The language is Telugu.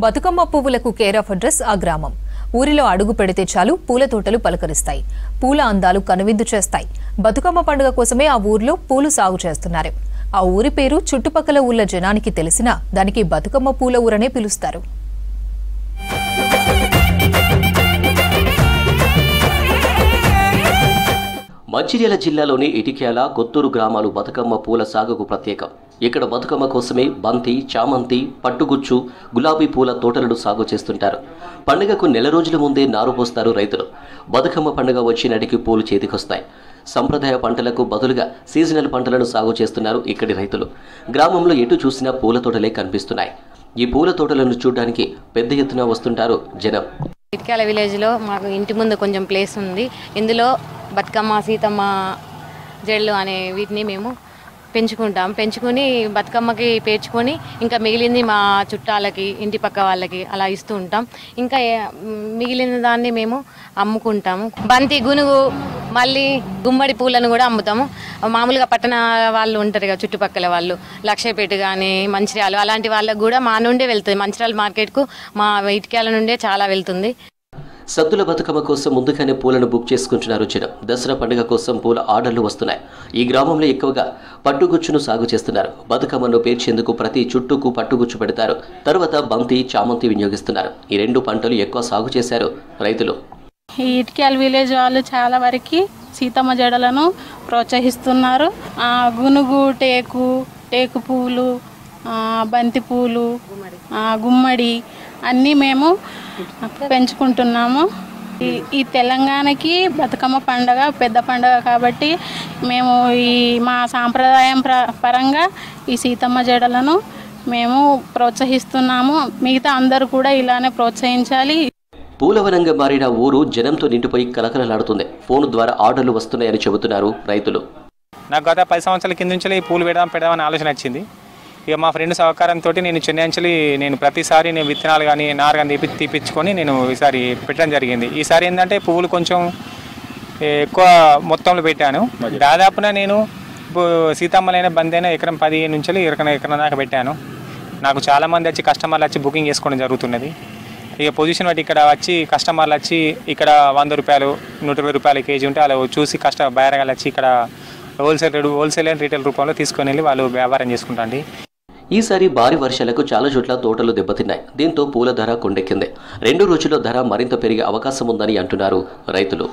బతుకమ్మ పువ్వులకు కేర్ ఆఫ్ అడ్రస్ ఆ గ్రామం. ఊరిలో అడుగు పెడితే చాలు పూల తోటలు పలకరిస్తాయి. పూల అందాలు కనువిందు చేస్తాయి. బతుకమ్మ పండుగ కోసమే ఆ ఊర్లో పూలు సాగు చేస్తున్నారు. ఆ ఊరి పేరు చుట్టుపక్కల ఊళ్ళ జనానికి తెలిసినా దానికి బతుకమ్మ పూల ఊరనే పిలుస్తారు. మంచిర్యాల జిల్లాలోని ఇటిక్యాల, కొత్తూరు గ్రామాలు బతుకమ్మ పూల సాగుకు ప్రత్యేకం. ఇక్కడ బతుకమ్మ కోసమే బంతి, చామంతి, పట్టుగుచ్చు, గులాబీ పూల తోటలను సాగు చేస్తుంటారు. పండుగకు నెల రోజుల ముందే నారు పోస్తారు రైతులు. బతుకమ్మ పండుగ వచ్చినటికి పూలు చేతికొస్తాయి. సంప్రదాయ పంటలకు బదులుగా సీజనల్ పంటలను సాగు చేస్తున్నారు ఇక్కడి రైతులు. గ్రామంలో ఎటు చూసినా పూల తోటలే కనిపిస్తున్నాయి. ఈ పూల తోటలను చూడడానికి పెద్ద ఎత్తున వస్తుంటారు జనం. ఇటిక్యాల విలేజ్లో మాకు ఇంటి ముందు కొంచెం ప్లేస్ ఉంది. ఇందులో బతుకమ్మ, సీతమ్మ జడలు అనే వీటిని మేము పెంచుకుని బతుకమ్మకి పేర్చుకొని ఇంకా మిగిలింది మా చుట్టాలకి, ఇంటి పక్క వాళ్ళకి అలా ఇస్తూ ఉంటాం. ఇంకా మిగిలిన దాన్ని మేము అమ్ముకుంటాము. బంతి, గునుగు, మళ్ళీ గుమ్మడి పూలను కూడా అమ్ముతాము. మామూలుగా పట్టణ వాళ్ళు ఉంటారు కదా, చుట్టుపక్కల వాళ్ళు, లక్షపేట కానీ మంచిర్యాల అలాంటి వాళ్ళకు కూడా మా నుండే వెళ్తుంది. మంచిర్యాల మార్కెట్కు మా ఇటిక్యాల నుండే చాలా వెళ్తుంది. సద్దుల బతుకమ్మ కోసం ముందుగానే పూలను బుక్ చేసుకుంటున్నారు జనం. దసరా పండుగ కోసం పూల ఆర్డర్లు వస్తున్నాయి. ఈ గ్రామంలో ఎక్కువగా పట్టుగుచ్చును సాగు చేస్తున్నారు. బతుకమ్మను పేర్చేందుకు ప్రతి చుట్టూకు పట్టుగుచ్చు పెడతారు. తర్వాత బంతి, చామంతి వినియోగిస్తున్నారు. ఈ రెండు పంటలు ఎక్కువ సాగు చేశారు రైతులు. ఈ ఇటిక్యాల విలేజ్ వాళ్ళు చాలా వరకు సీతమ్మ జడలను ప్రోత్సహిస్తున్నారు. గునుగు, టేకు పూలు, బంతి పూలు, గుమ్మడి అన్నీ మేము పెంచుకుంటున్నాము. ఈ తెలంగాణకి బతుకమ్మ పండుగ పెద్ద పండుగ కాబట్టి మేము మా సాంప్రదాయం పరంగా ఈ సీతమ్మ జడలను మేము ప్రోత్సహిస్తున్నాము. మిగతా అందరూ కూడా ఇలానే ప్రోత్సహించాలి. పూలవనంగా మారిన ఊరు జనంతో నిండిపోయి కలకలలాడుతుంది. ఫోన్ ద్వారా ఆర్డర్లు వస్తున్నాయని చెబుతున్నారు రైతులు. నాకు గత 10 సంవత్సరాల కింద నుంచి ఈ పూలు పెడదామని ఆలోచన వచ్చింది. ఇక మా ఫ్రెండ్ సహకారంతో నేను చెన్నై నుంచి ప్రతిసారి నేను విత్తనాలు కానీ నారు కానీ తీపించుకొని నేను ఈసారి పెట్టడం జరిగింది. ఈసారి ఏంటంటే పువ్వులు కొంచెం ఎక్కువ మొత్తంలో పెట్టాను. దాదాపున నేను సీతమ్మలైన బందైనా ఎకరం 10 నుంచి ఎకరం దాకా పెట్టాను. నాకు చాలామంది వచ్చి కస్టమర్లు వచ్చి బుకింగ్ చేసుకోవడం జరుగుతున్నది. ఇక పొజిషన్ బట్టి ఇక్కడ వచ్చి కస్టమర్లు వచ్చి ఇక్కడ 100 రూపాయలు, 120 రూపాయల కేజీ ఉంటే అలా చూసి బయరగాలు వచ్చి ఇక్కడ హోల్సేల్ అండ్ రీటైల్ రూపంలో తీసుకొని వెళ్ళి వాళ్ళు వ్యాపారం చేసుకుంటాండి. ఈసారి భారీ వర్షాలకు చాలా చోట్ల తోటలు దెబ్బతిన్నాయి. దీంతో పూల ధర కొండెక్కింది. 2 రోజుల్లో ధర మరింత పెరిగే అవకాశం ఉందని అంటున్నారు రైతులు.